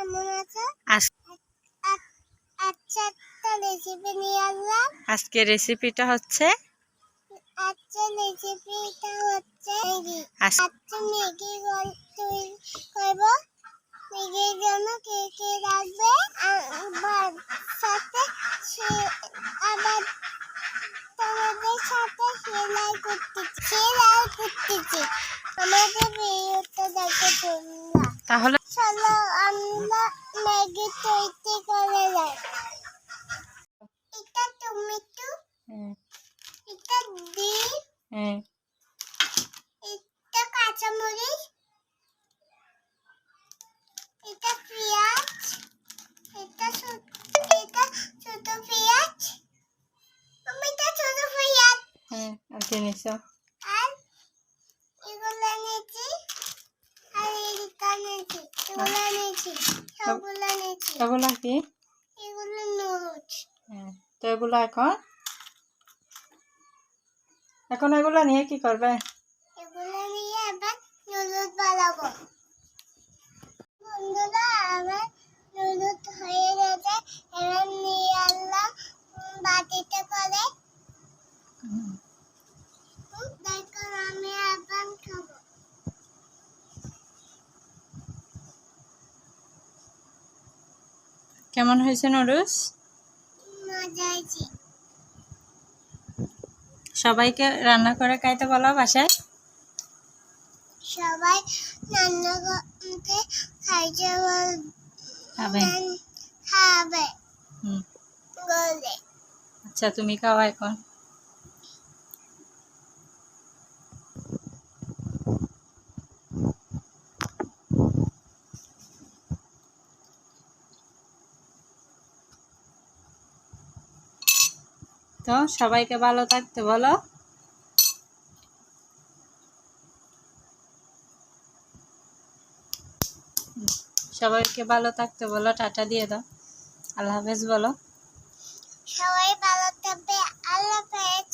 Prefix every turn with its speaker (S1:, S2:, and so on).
S1: কেমন আছো?
S2: আজ-
S1: আচ্ছা, একটা রেসিপি নিয়ে আসলাম।
S2: আজকে রেসিপিটা হচ্ছে
S1: আচ্ছা, রেসিপিটা হচ্ছে ম্যাগি।
S2: আজ-
S1: আচ্ছা, ম্যাগি তৈরি করব। ম্যাগির জন্য কি কি লাগবে? আবার সাথে আবার তোমাদের সাথে সেলাই করতেছি। আমাদের ভিডিওটা দেখে তোমরা।
S2: তাহলে
S1: চলো আমরা ম্যাগি তৈরি করে যাই। এটা টমেটো, এটা ডিম, এটা কাঁচামরিচ, এটা পেঁয়াজ, এটা ছোট পেঁয়াজ, টমেটো ছোট পেঁয়াজ,
S2: আর কি নিছো?
S1: আর এগুলো নিয়েছি, আর এইটা নিয়েছি, এগুলো নিয়েছি, সবগুলো নিয়েছি।
S2: এগুলা কি?
S1: এগুলো নুডলস।
S2: তো এগুলা এখন এগুলা নিয়ে কি করবে?
S1: এগুলো নিয়ে এবার নুডলস বানাবো। বন্ধুরা, আমার নুডলস হয়ে গেছে। এবার নিয়ে আনলাম বাটিতে করে। দেখো, আমি এখন খাবো।
S2: কেমন হয়েছে নুডলস?
S1: মজা হয়েছে।
S2: সবাইকে রান্না করে খাইতে বলো বাসায়।
S1: সবাই রান্না করতে খাইতে
S2: খাবে।
S1: খাবে
S2: হুম।
S1: বলে।
S2: আচ্ছা, তুমি খাওয়া এখন। তো সবাইকে ভালো থাকতে বলো। সবাইকে ভালো থাকতে বলো, টাটা দিয়ে দাও, আল্লাহ হাফেজ বলো।
S1: সবাই ভালো থাকবে। আল্লাহ হাফেজ।